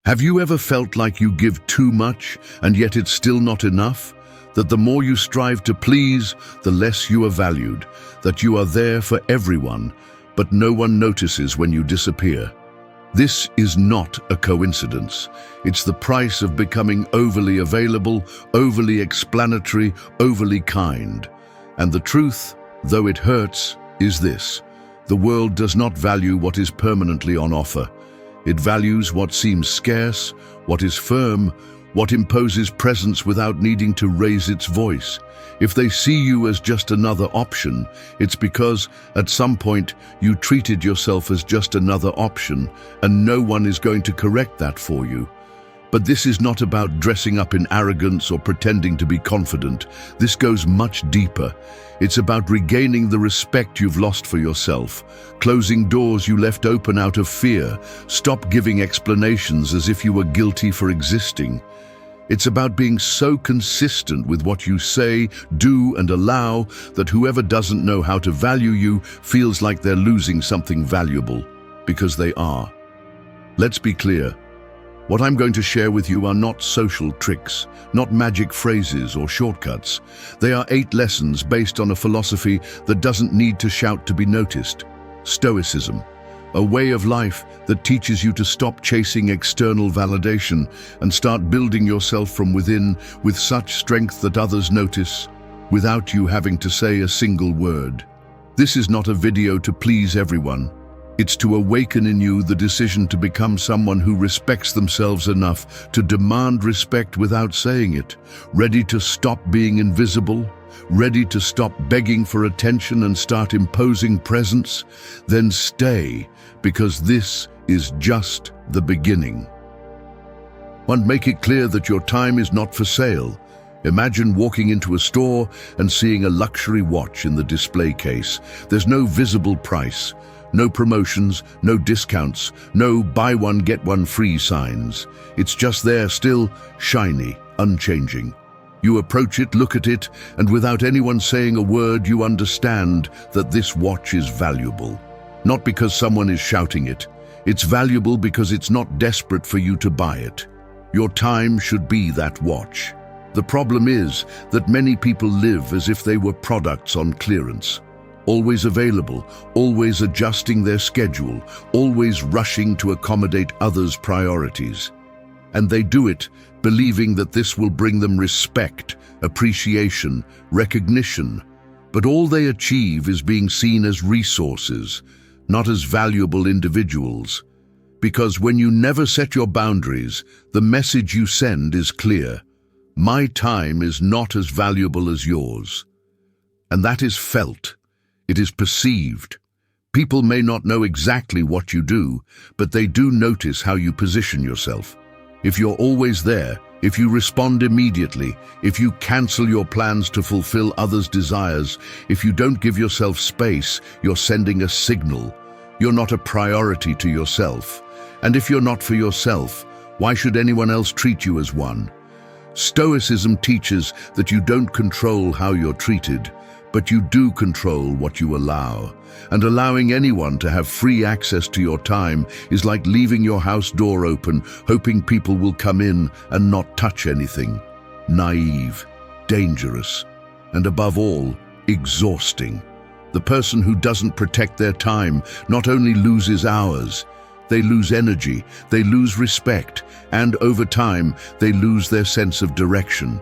Have you ever felt like you give too much and yet it's still not enough? That the more you strive to please, the less you are valued, that you are there for everyone, but no one notices when you disappear. This is not a coincidence. It's the price of becoming overly available, overly explanatory, overly kind. And the truth, though it hurts, is this: the world does not value what is permanently on offer. It values what seems scarce, what is firm, what imposes presence without needing to raise its voice. If they see you as just another option, it's because at some point you treated yourself as just another option, and no one is going to correct that for you. But this is not about dressing up in arrogance or pretending to be confident. This goes much deeper. It's about regaining the respect you've lost for yourself, closing doors you left open out of fear. Stop giving explanations as if you were guilty for existing. It's about being so consistent with what you say, do, and allow that whoever doesn't know how to value you feels like they're losing something valuable, because they are. Let's be clear. What I'm going to share with you are not social tricks, not magic phrases or shortcuts. They are 8 lessons based on a philosophy that doesn't need to shout to be noticed. Stoicism. A way of life that teaches you to stop chasing external validation and start building yourself from within with such strength that others notice, without you having to say a single word. This is not a video to please everyone. It's to awaken in you the decision to become someone who respects themselves enough to demand respect without saying it, ready to stop being invisible, ready to stop begging for attention and start imposing presence. Then stay, because this is just the beginning. 1. Make it clear that your time is not for sale. Imagine walking into a store and seeing a luxury watch in the display case. There's no visible price, no promotions, no discounts, no buy one get one free signs. It's just there, still, shiny, unchanging. You approach it, look at it, and without anyone saying a word, you understand that this watch is valuable. Not because someone is shouting it. It's valuable because it's not desperate for you to buy it. Your time should be that watch. The problem is that many people live as if they were products on clearance. Always available, always adjusting their schedule, always rushing to accommodate others' priorities. And they do it believing that this will bring them respect, appreciation, recognition. But all they achieve is being seen as resources, not as valuable individuals. Because when you never set your boundaries, the message you send is clear. My time is not as valuable as yours. And that is felt. It is perceived. People may not know exactly what you do, but they do notice how you position yourself. If you're always there, if you respond immediately, if you cancel your plans to fulfill others' desires, if you don't give yourself space, you're sending a signal. You're not a priority to yourself. And if you're not for yourself, why should anyone else treat you as one? Stoicism teaches that you don't control how you're treated, but you do control what you allow. And allowing anyone to have free access to your time is like leaving your house door open, hoping people will come in and not touch anything. Naive, dangerous, and above all, exhausting. The person who doesn't protect their time not only loses hours, they lose energy, they lose respect, and over time, they lose their sense of direction.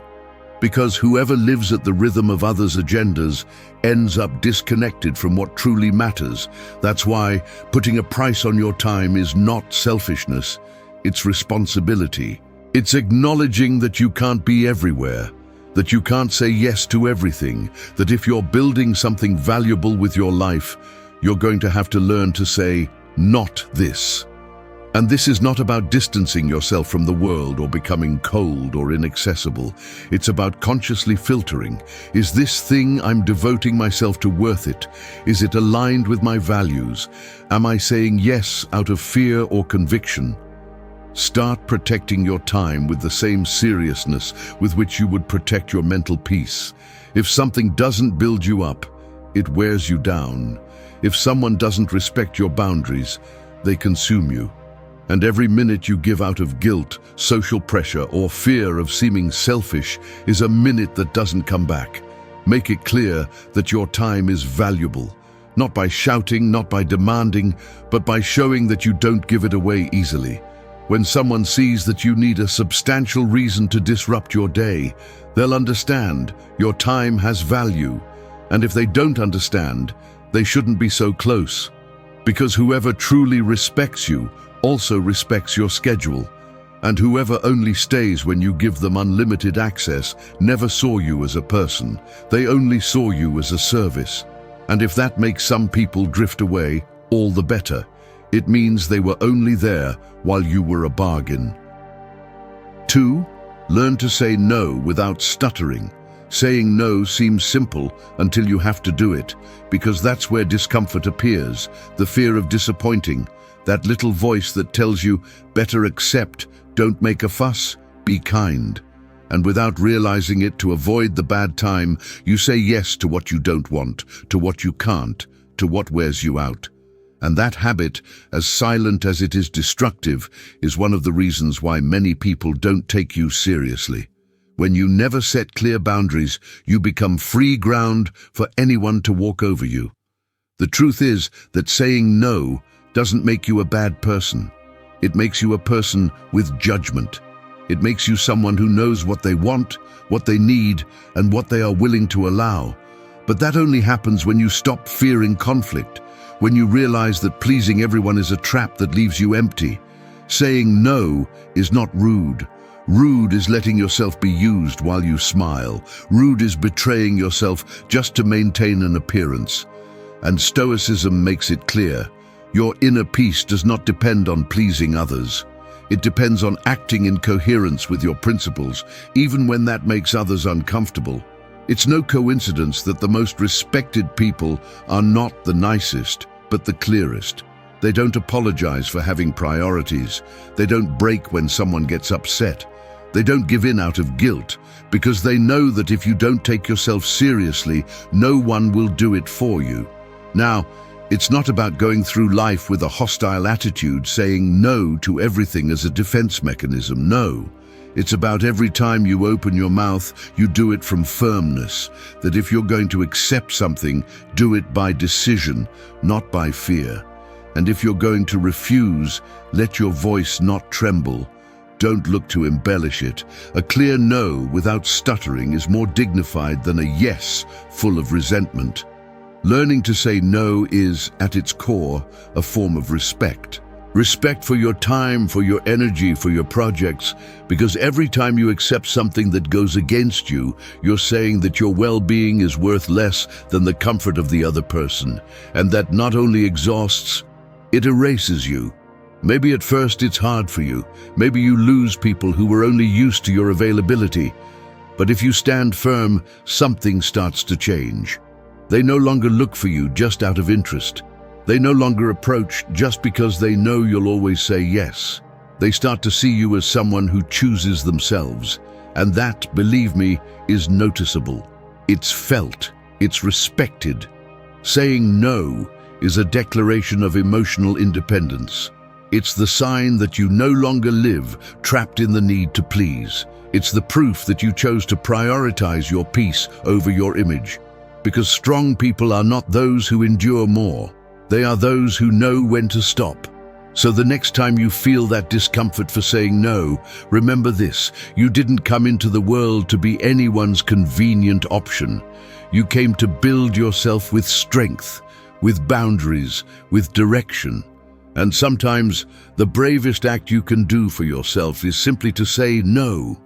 Because whoever lives at the rhythm of others' agendas ends up disconnected from what truly matters. That's why putting a price on your time is not selfishness, it's responsibility. It's acknowledging that you can't be everywhere, that you can't say yes to everything, that if you're building something valuable with your life, you're going to have to learn to say, not this. And this is not about distancing yourself from the world or becoming cold or inaccessible. It's about consciously filtering. Is this thing I'm devoting myself to worth it? Is it aligned with my values? Am I saying yes out of fear or conviction? Start protecting your time with the same seriousness with which you would protect your mental peace. If something doesn't build you up, it wears you down. If someone doesn't respect your boundaries, they consume you. And every minute you give out of guilt, social pressure, or fear of seeming selfish is a minute that doesn't come back. Make it clear that your time is valuable, not by shouting, not by demanding, but by showing that you don't give it away easily. When someone sees that you need a substantial reason to disrupt your day, they'll understand your time has value. And if they don't understand, they shouldn't be so close. Because whoever truly respects you also respects your schedule. And whoever only stays when you give them unlimited access never saw you as a person. They only saw you as a service. And if that makes some people drift away, all the better. It means they were only there while you were a bargain. 2. Learn to say no without stuttering. Saying no seems simple until you have to do it, because that's where discomfort appears, the fear of disappointing, that little voice that tells you, better accept, don't make a fuss, be kind. And without realizing it, to avoid the bad time, you say yes to what you don't want, to what you can't, to what wears you out. And that habit, as silent as it is destructive, is one of the reasons why many people don't take you seriously. When you never set clear boundaries, you become free ground for anyone to walk over you. The truth is that saying no doesn't make you a bad person. It makes you a person with judgment. It makes you someone who knows what they want, what they need, and what they are willing to allow. But that only happens when you stop fearing conflict, when you realize that pleasing everyone is a trap that leaves you empty. Saying no is not rude. Rude is letting yourself be used while you smile. Rude is betraying yourself just to maintain an appearance. And Stoicism makes it clear. Your inner peace does not depend on pleasing others. It depends on acting in coherence with your principles, even when that makes others uncomfortable. It's no coincidence that the most respected people are not the nicest, but the clearest. They don't apologize for having priorities. They don't break when someone gets upset. They don't give in out of guilt, because they know that if you don't take yourself seriously, no one will do it for you. Now, it's not about going through life with a hostile attitude, saying no to everything as a defense mechanism. No. It's about every time you open your mouth, you do it from firmness, that if you're going to accept something, do it by decision, not by fear. And if you're going to refuse, let your voice not tremble. Don't look to embellish it. A clear no without stuttering is more dignified than a yes full of resentment. Learning to say no is, at its core, a form of respect. Respect for your time, for your energy, for your projects, because every time you accept something that goes against you, you're saying that your well-being is worth less than the comfort of the other person, and that not only exhausts, it erases you. Maybe at first it's hard for you. Maybe you lose people who were only used to your availability. But if you stand firm, something starts to change. They no longer look for you just out of interest. They no longer approach just because they know you'll always say yes. They start to see you as someone who chooses themselves. And that, believe me, is noticeable. It's felt. It's respected. Saying no is a declaration of emotional independence. It's the sign that you no longer live trapped in the need to please. It's the proof that you chose to prioritize your peace over your image. Because strong people are not those who endure more. They are those who know when to stop. So the next time you feel that discomfort for saying no, remember this: you didn't come into the world to be anyone's convenient option. You came to build yourself with strength, with boundaries, with direction. And sometimes the bravest act you can do for yourself is simply to say no.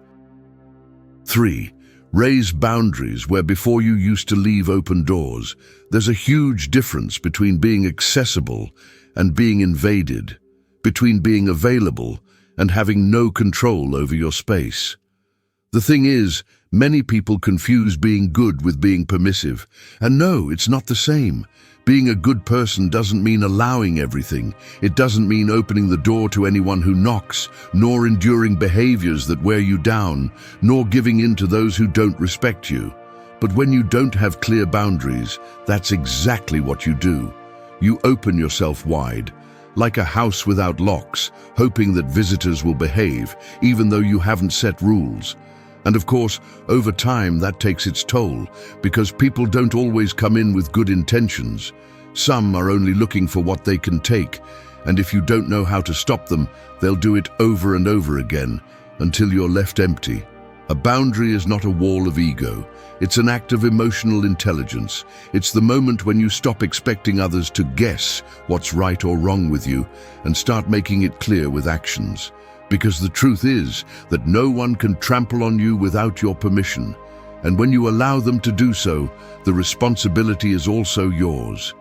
3. Raise boundaries where before you used to leave open doors. There's a huge difference between being accessible and being invaded, between being available and having no control over your space. The thing is, many people confuse being good with being permissive. And no, it's not the same. Being a good person doesn't mean allowing everything. It doesn't mean opening the door to anyone who knocks, nor enduring behaviors that wear you down, nor giving in to those who don't respect you. But when you don't have clear boundaries, that's exactly what you do. You open yourself wide. like a house without locks, hoping that visitors will behave, even though you haven't set rules. And of course, over time that takes its toll, because people don't always come in with good intentions. Some are only looking for what they can take, and if you don't know how to stop them, they'll do it over and over again, until you're left empty. A boundary is not a wall of ego. It's an act of emotional intelligence. It's the moment when you stop expecting others to guess what's right or wrong with you and start making it clear with actions. Because the truth is that no one can trample on you without your permission. And when you allow them to do so, the responsibility is also yours.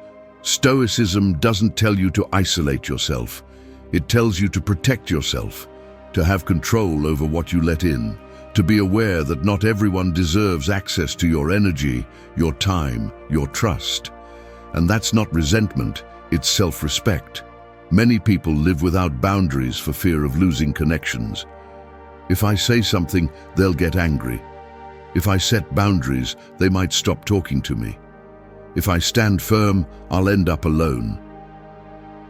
Stoicism doesn't tell you to isolate yourself. It tells you to protect yourself, to have control over what you let in, to be aware that not everyone deserves access to your energy, your time, your trust. And that's not resentment, it's self-respect. Many people live without boundaries for fear of losing connections. If I say something, they'll get angry. If I set boundaries, they might stop talking to me. If I stand firm, I'll end up alone.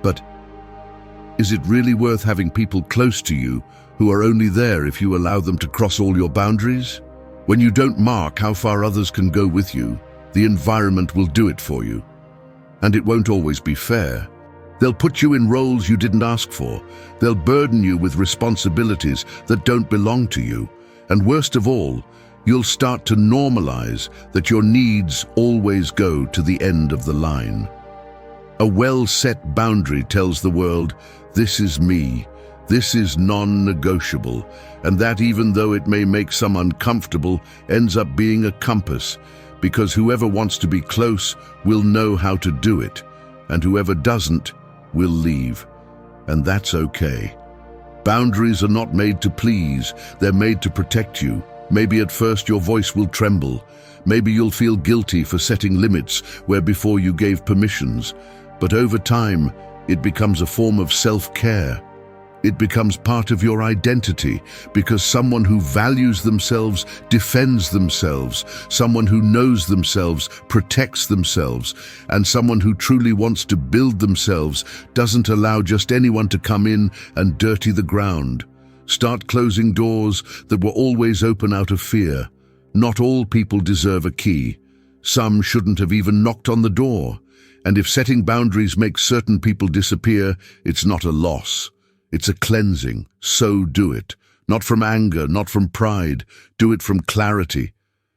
But is it really worth having people close to you who are only there if you allow them to cross all your boundaries? When you don't mark how far others can go with you, the environment will do it for you. And it won't always be fair. They'll put you in roles you didn't ask for. They'll burden you with responsibilities that don't belong to you. And worst of all, you'll start to normalize that your needs always go to the end of the line. A well-set boundary tells the world, this is me, this is non-negotiable, and that, even though it may make some uncomfortable, ends up being a compass, because whoever wants to be close will know how to do it, and whoever doesn't will leave. And that's okay. Boundaries are not made to please, they're made to protect you. Maybe at first your voice will tremble. Maybe you'll feel guilty for setting limits where before you gave permissions. But over time, it becomes a form of self-care. It becomes part of your identity, because someone who values themselves defends themselves, someone who knows themselves protects themselves, and someone who truly wants to build themselves doesn't allow just anyone to come in and dirty the ground. Start closing doors that were always open out of fear. Not all people deserve a key. Some shouldn't have even knocked on the door. And if setting boundaries makes certain people disappear, it's not a loss. It's a cleansing. So do it. Not from anger, not from pride. Do it from clarity.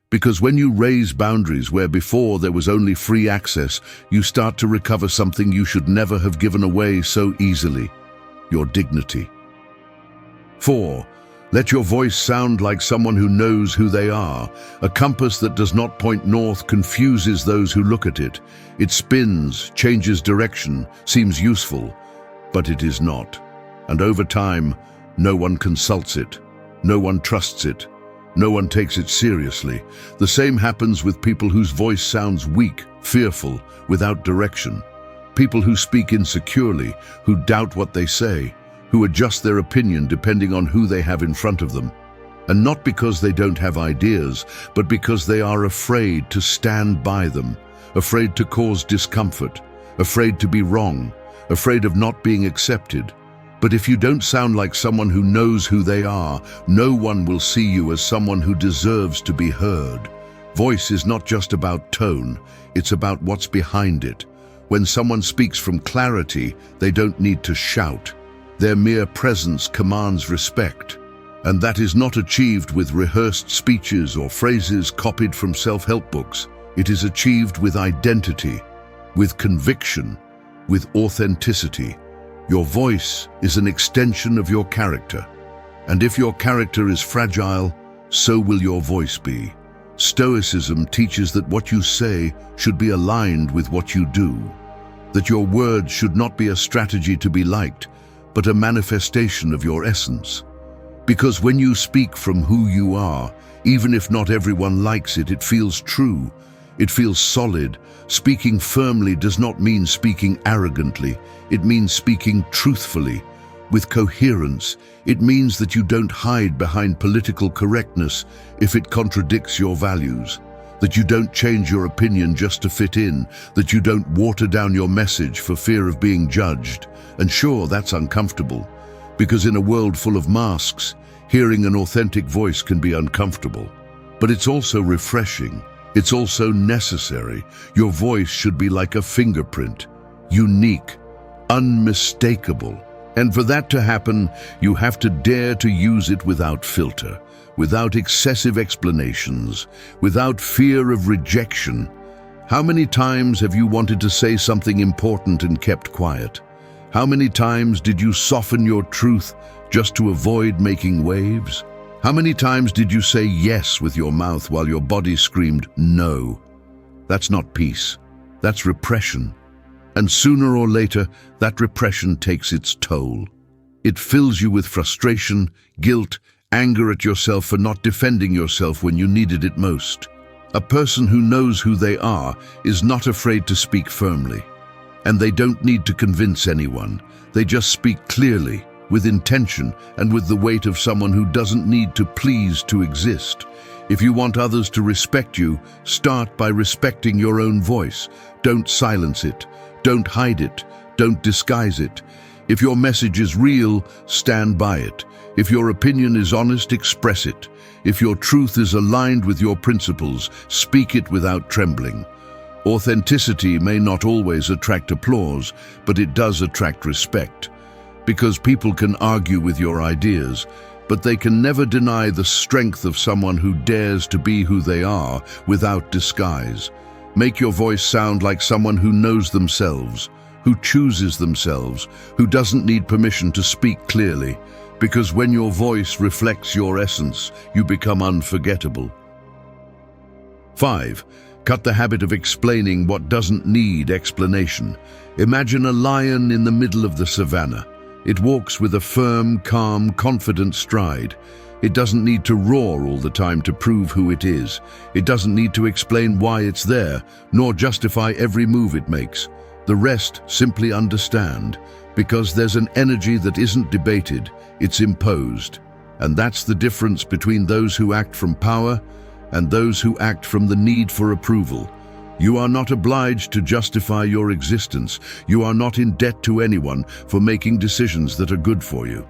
Because when you raise boundaries where before there was only free access, you start to recover something you should never have given away so easily: your dignity. 4. Let your voice sound like someone who knows who they are. A compass that does not point north confuses those who look at it. It spins, changes direction, seems useful, but it is not. And over time, no one consults it. No one trusts it. No one takes it seriously. The same happens with people whose voice sounds weak, fearful, without direction. People who speak insecurely, who doubt what they say, who adjust their opinion depending on who they have in front of them. And not because they don't have ideas, but because they are afraid to stand by them, afraid to cause discomfort, afraid to be wrong, afraid of not being accepted. But if you don't sound like someone who knows who they are, no one will see you as someone who deserves to be heard. Voice is not just about tone, it's about what's behind it. When someone speaks from clarity, they don't need to shout. Their mere presence commands respect. And that is not achieved with rehearsed speeches or phrases copied from self-help books. It is achieved with identity, with conviction, with authenticity. Your voice is an extension of your character. And if your character is fragile, so will your voice be. Stoicism teaches that what you say should be aligned with what you do. That your words should not be a strategy to be liked, but a manifestation of your essence. Because when you speak from who you are, even if not everyone likes it, it feels true. It feels solid. Speaking firmly does not mean speaking arrogantly. It means speaking truthfully, with coherence. It means that you don't hide behind political correctness if it contradicts your values. that you don't change your opinion just to fit in, that you don't water down your message for fear of being judged. And sure, that's uncomfortable, because in a world full of masks, hearing an authentic voice can be uncomfortable. But it's also refreshing. It's also necessary. Your voice should be like a fingerprint, unique, unmistakable. And for that to happen, you have to dare to use it without filter, without excessive explanations, without fear of rejection. How many times have you wanted to say something important and kept quiet? How many times did you soften your truth just to avoid making waves? How many times did you say yes with your mouth while your body screamed no? That's not peace. That's repression. And sooner or later, that repression takes its toll. It fills you with frustration, guilt, anger at yourself for not defending yourself when you needed it most. A person who knows who they are is not afraid to speak firmly. And they don't need to convince anyone. They just speak clearly, with intention, and with the weight of someone who doesn't need to please to exist. If you want others to respect you, start by respecting your own voice. Don't silence it. Don't hide it. Don't disguise it. If your message is real, stand by it. If your opinion is honest, express it. If your truth is aligned with your principles, speak it without trembling. Authenticity may not always attract applause, but it does attract respect. Because people can argue with your ideas, but they can never deny the strength of someone who dares to be who they are without disguise. Make your voice sound like someone who knows themselves, who chooses themselves, who doesn't need permission to speak clearly. Because when your voice reflects your essence, you become unforgettable. 5. Cut the habit of explaining what doesn't need explanation. Imagine a lion in the middle of the savannah. It walks with a firm, calm, confident stride. It doesn't need to roar all the time to prove who it is. It doesn't need to explain why it's there, nor justify every move it makes. The rest simply understand, because there's an energy that isn't debated, it's imposed. And that's the difference between those who act from power and those who act from the need for approval. You are not obliged to justify your existence. You are not in debt to anyone for making decisions that are good for you.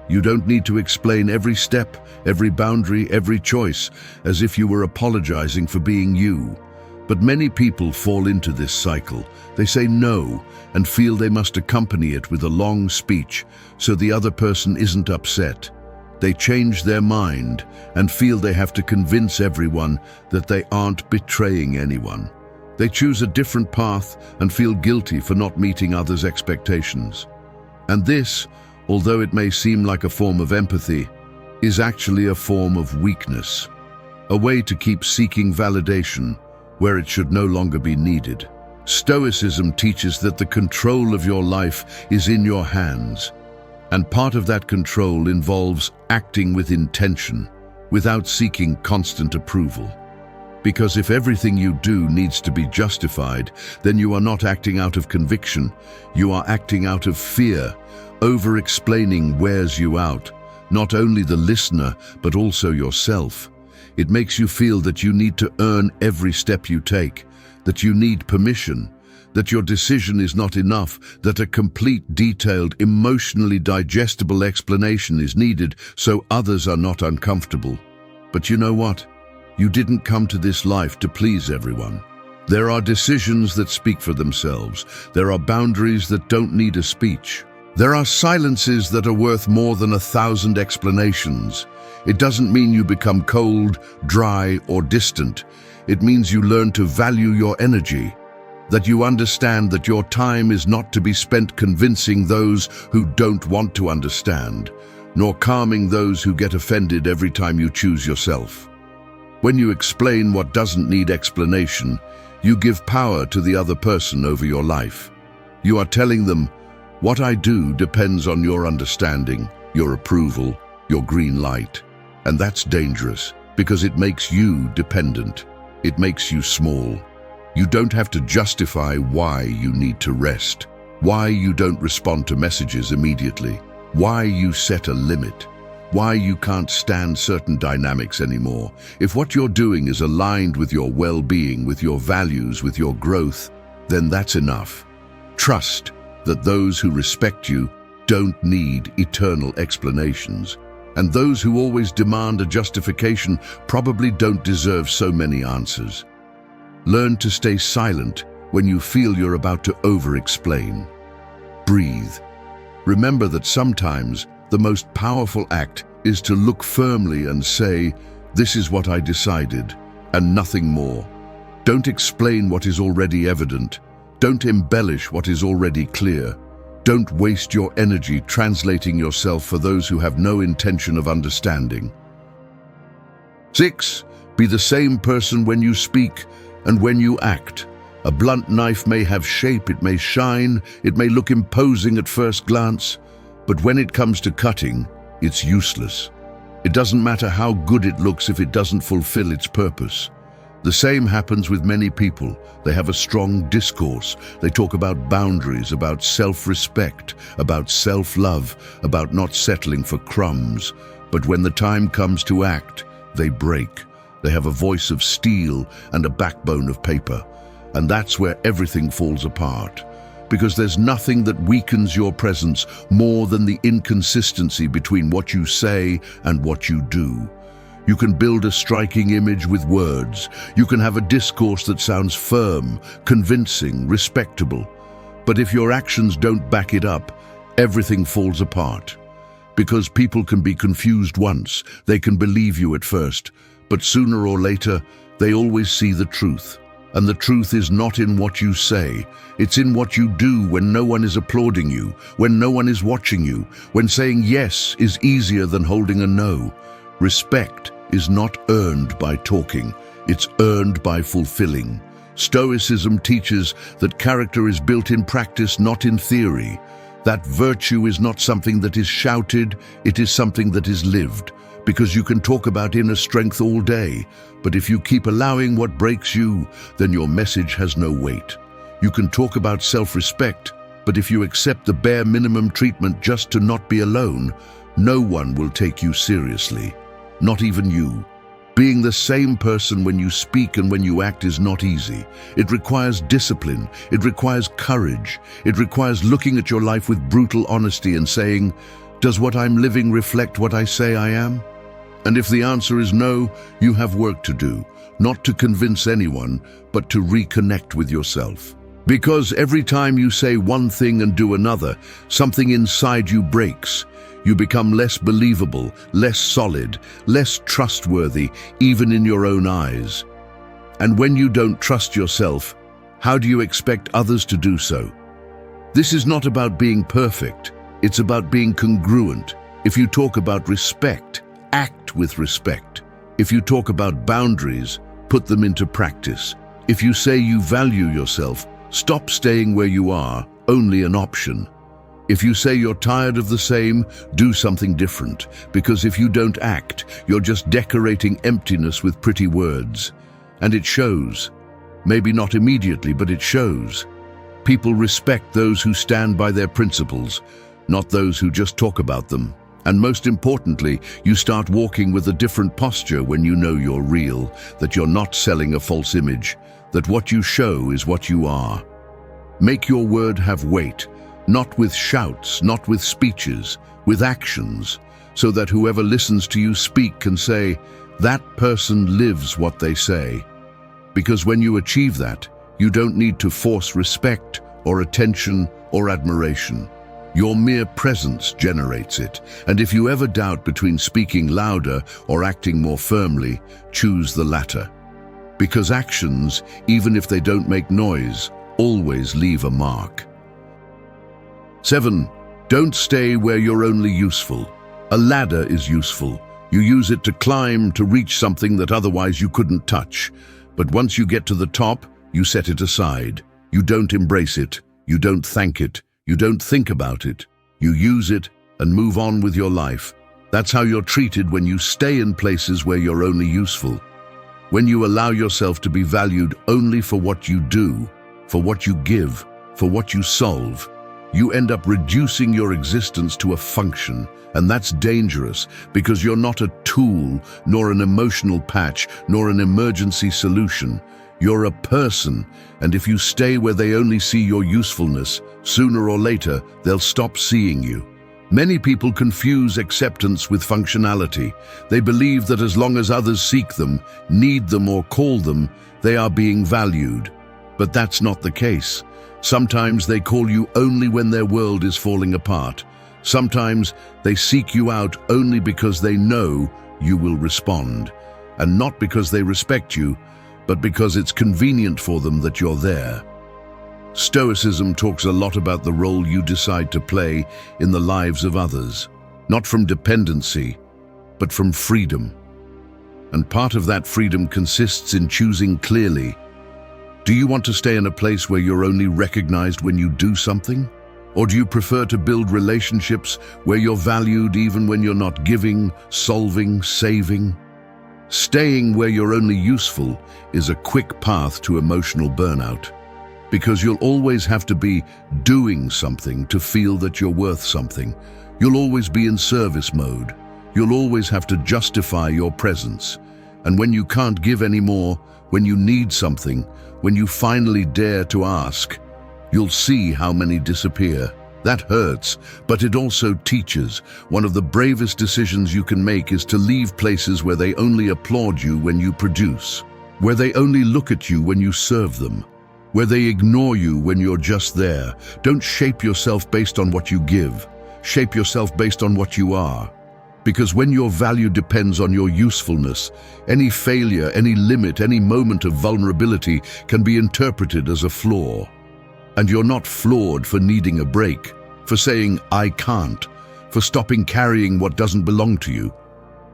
You don't need to explain every step, every boundary, every choice, as if you were apologizing for being you. But many people fall into this cycle. They say no and feel they must accompany it with a long speech so the other person isn't upset. They change their mind and feel they have to convince everyone that they aren't betraying anyone. They choose a different path and feel guilty for not meeting others' expectations. And this, although it may seem like a form of empathy, is actually a form of weakness, a way to keep seeking validation where it should no longer be needed. Stoicism teaches that the control of your life is in your hands, and part of that control involves acting with intention, without seeking constant approval. Because if everything you do needs to be justified, then you are not acting out of conviction, you are acting out of fear. Over-explaining wears you out, not only the listener, but also yourself. It makes you feel that you need to earn every step you take, that you need permission, that your decision is not enough, that a complete, detailed, emotionally digestible explanation is needed so others are not uncomfortable. But you know what? You didn't come to this life to please everyone. There are decisions that speak for themselves. There are boundaries that don't need a speech. There are silences that are worth more than 1,000 explanations. It doesn't mean you become cold, dry, or distant. It means you learn to value your energy, that you understand that your time is not to be spent convincing those who don't want to understand, nor calming those who get offended every time you choose yourself. When you explain what doesn't need explanation, you give power to the other person over your life. You are telling them, what I do depends on your understanding, your approval, your green light. And that's dangerous, because it makes you dependent. It makes you small. You don't have to justify why you need to rest, why you don't respond to messages immediately, why you set a limit. why you can't stand certain dynamics anymore. If what you're doing is aligned with your well-being, with your values, with your growth, then that's enough. Trust that those who respect you don't need eternal explanations, and those who always demand a justification probably don't deserve so many answers. Learn to stay silent when you feel you're about to over-explain. Breathe. Remember that sometimes the most powerful act is to look firmly and say, "This is what I decided," and nothing more. Don't explain what is already evident. Don't embellish what is already clear. Don't waste your energy translating yourself for those who have no intention of understanding. 6. Be the same person when you speak and when you act. A blunt knife may have shape, it may shine, it may look imposing at first glance, but when it comes to cutting, it's useless. It doesn't matter how good it looks if it doesn't fulfill its purpose. The same happens with many people. They have a strong discourse. They talk about boundaries, about self-respect, about self-love, about not settling for crumbs. But when the time comes to act, they break. They have a voice of steel and a backbone of paper. And that's where everything falls apart. Because there's nothing that weakens your presence more than the inconsistency between what you say and what you do. You can build a striking image with words. You can have a discourse that sounds firm, convincing, respectable. But if your actions don't back it up, everything falls apart. Because people can be confused once, they can believe you at first, but sooner or later, they always see the truth. And the truth is not in what you say, it's in what you do when no one is applauding you, when no one is watching you, when saying yes is easier than holding a no. Respect is not earned by talking, it's earned by fulfilling. Stoicism teaches that character is built in practice, not in theory. That virtue is not something that is shouted, it is something that is lived. Because you can talk about inner strength all day, but if you keep allowing what breaks you, then your message has no weight. You can talk about self-respect, but if you accept the bare minimum treatment just to not be alone, no one will take you seriously. Not even you. Being the same person when you speak and when you act is not easy. It requires discipline. It requires courage. It requires looking at your life with brutal honesty and saying, "Does what I'm living reflect what I say I am?" And if the answer is no, you have work to do, not to convince anyone, but to reconnect with yourself. Because every time you say one thing and do another, something inside you breaks. You become less believable, less solid, less trustworthy, even in your own eyes. And when you don't trust yourself, how do you expect others to do so? This is not about being perfect, it's about being congruent. If you talk about respect, act with respect. If you talk about boundaries, put them into practice. If you say you value yourself, stop staying where you are, only an option. If you say you're tired of the same, do something different, because if you don't act, you're just decorating emptiness with pretty words. And it shows. Maybe not immediately, but it shows. People respect those who stand by their principles, not those who just talk about them. And most importantly, you start walking with a different posture when you know you're real, that you're not selling a false image, that what you show is what you are. Make your word have weight. Not with shouts, not with speeches, with actions, so that whoever listens to you speak can say, "That person lives what they say." Because when you achieve that, you don't need to force respect or attention or admiration. Your mere presence generates it, and if you ever doubt between speaking louder or acting more firmly, choose the latter. Because actions, even if they don't make noise, always leave a mark. 7. Don't stay where you're only useful. A ladder is useful. You use it to climb, to reach something that otherwise you couldn't touch. But once you get to the top, you set it aside. You don't embrace it. You don't thank it. You don't think about it. You use it and move on with your life. That's how you're treated when you stay in places where you're only useful. When you allow yourself to be valued only for what you do, for what you give, for what you solve, you end up reducing your existence to a function. And that's dangerous because you're not a tool, nor an emotional patch, nor an emergency solution. You're a person, and if you stay where they only see your usefulness, sooner or later, they'll stop seeing you. Many people confuse acceptance with functionality. They believe that as long as others seek them, need them, or call them, they are being valued. But that's not the case. Sometimes they call you only when their world is falling apart. Sometimes they seek you out only because they know you will respond. And not because they respect you, but because it's convenient for them that you're there. Stoicism talks a lot about the role you decide to play in the lives of others, not from dependency, but from freedom. And part of that freedom consists in choosing clearly. Do you want to stay in a place where you're only recognized when you do something? Or do you prefer to build relationships where you're valued even when you're not giving, solving, saving? Staying where you're only useful is a quick path to emotional burnout, because you'll always have to be doing something to feel that you're worth something. You'll always be in service mode. You'll always have to justify your presence. And when you can't give anymore, when you need something, when you finally dare to ask, you'll see how many disappear. That hurts, but it also teaches. One of the bravest decisions you can make is to leave places where they only applaud you when you produce, where they only look at you when you serve them, where they ignore you when you're just there. Don't shape yourself based on what you give. Shape yourself based on what you are. Because when your value depends on your usefulness, any failure, any limit, any moment of vulnerability can be interpreted as a flaw. And you're not flawed for needing a break, for saying, I can't, for stopping carrying what doesn't belong to you.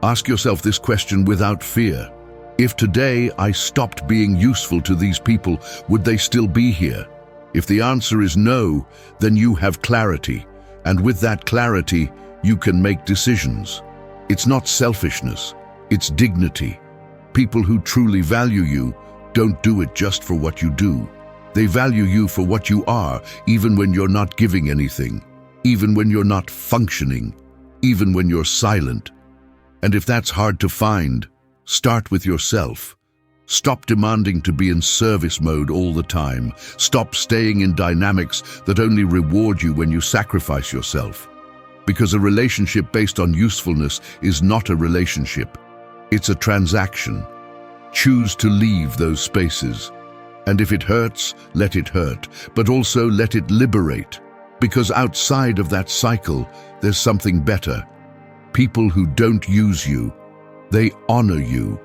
Ask yourself this question without fear. If today I stopped being useful to these people, would they still be here? If the answer is no, then you have clarity. And with that clarity, you can make decisions. It's not selfishness, it's dignity. People who truly value you don't do it just for what you do. They value you for what you are, even when you're not giving anything, even when you're not functioning, even when you're silent. And if that's hard to find, start with yourself. Stop demanding to be in service mode all the time. Stop staying in dynamics that only reward you when you sacrifice yourself. Because a relationship based on usefulness is not a relationship. It's a transaction. Choose to leave those spaces. And if it hurts, let it hurt, but also let it liberate. Because outside of that cycle, there's something better. People who don't use you, they honor you.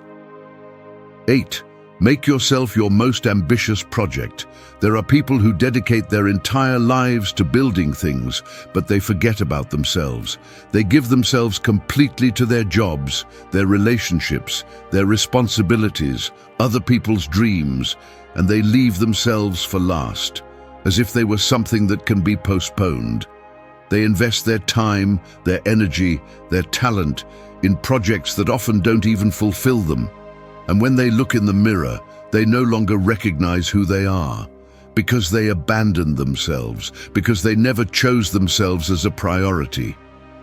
8. Make yourself your most ambitious project. There are people who dedicate their entire lives to building things, but they forget about themselves. They give themselves completely to their jobs, their relationships, their responsibilities, other people's dreams, and they leave themselves for last, as if they were something that can be postponed. They invest their time, their energy, their talent in projects that often don't even fulfill them. And when they look in the mirror, they no longer recognize who they are, because they abandoned themselves, because they never chose themselves as a priority.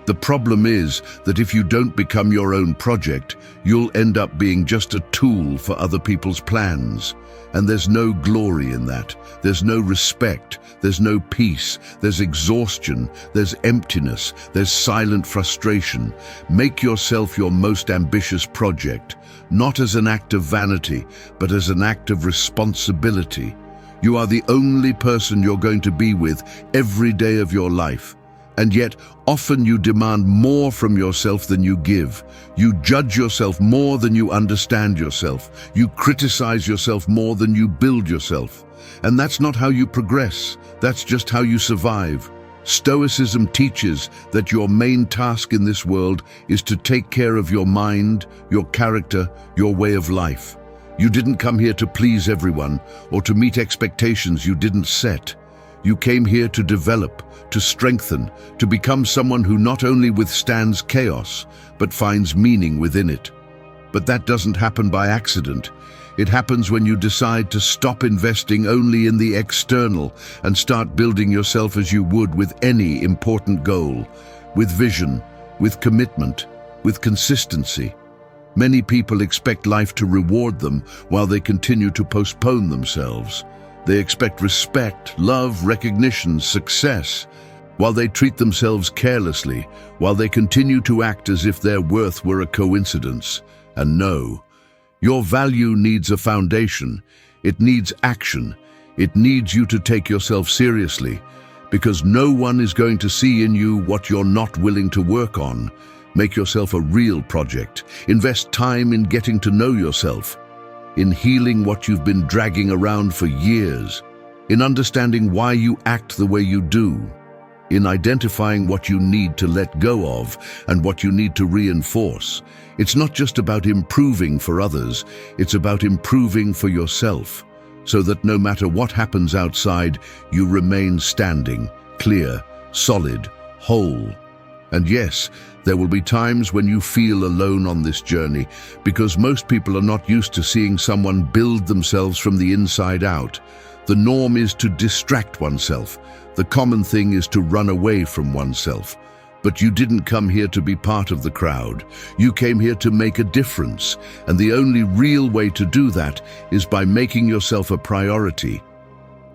The problem is that if you don't become your own project, you'll end up being just a tool for other people's plans. And there's no glory in that. There's no respect. There's no peace. There's exhaustion. There's emptiness. There's silent frustration. Make yourself your most ambitious project, not as an act of vanity, but as an act of responsibility. You are the only person you're going to be with every day of your life. And yet, often you demand more from yourself than you give. You judge yourself more than you understand yourself. You criticize yourself more than you build yourself. And that's not how you progress. That's just how you survive. Stoicism teaches that your main task in this world is to take care of your mind, your character, your way of life. You didn't come here to please everyone or to meet expectations you didn't set. You came here to develop, to strengthen, to become someone who not only withstands chaos, but finds meaning within it. But that doesn't happen by accident. It happens when you decide to stop investing only in the external and start building yourself as you would with any important goal, with vision, with commitment, with consistency. Many people expect life to reward them while they continue to postpone themselves. They expect respect, love, recognition, success, while they treat themselves carelessly, while they continue to act as if their worth were a coincidence. And no, your value needs a foundation. It needs action. It needs you to take yourself seriously, because no one is going to see in you what you're not willing to work on. Make yourself a real project. Invest time in getting to know yourself, in healing what you've been dragging around for years, in understanding why you act the way you do, in identifying what you need to let go of and what you need to reinforce. It's not just about improving for others, it's about improving for yourself, so that no matter what happens outside, you remain standing, clear, solid, whole. And yes, there will be times when you feel alone on this journey, because most people are not used to seeing someone build themselves from the inside out. The norm is to distract oneself. The common thing is to run away from oneself. But you didn't come here to be part of the crowd. You came here to make a difference. And the only real way to do that is by making yourself a priority.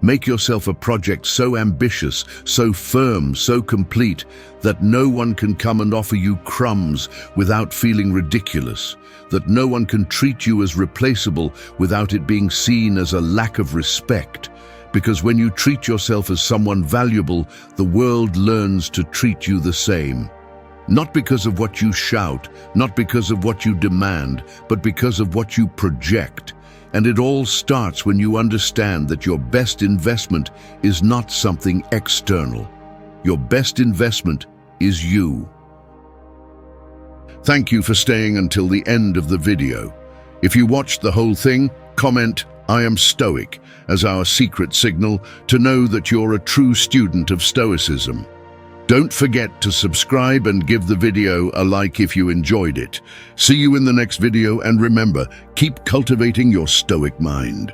Make yourself a project so ambitious, so firm, so complete, that no one can come and offer you crumbs without feeling ridiculous, that no one can treat you as replaceable without it being seen as a lack of respect. Because when you treat yourself as someone valuable, the world learns to treat you the same. Not because of what you shout, not because of what you demand, but because of what you project. And it all starts when you understand that your best investment is not something external. Your best investment is you. Thank you for staying until the end of the video. If you watched the whole thing, comment "I am Stoic" as our secret signal to know that you're a true student of Stoicism. Don't forget to subscribe and give the video a like if you enjoyed it. See you in the next video, and remember, keep cultivating your Stoic mind.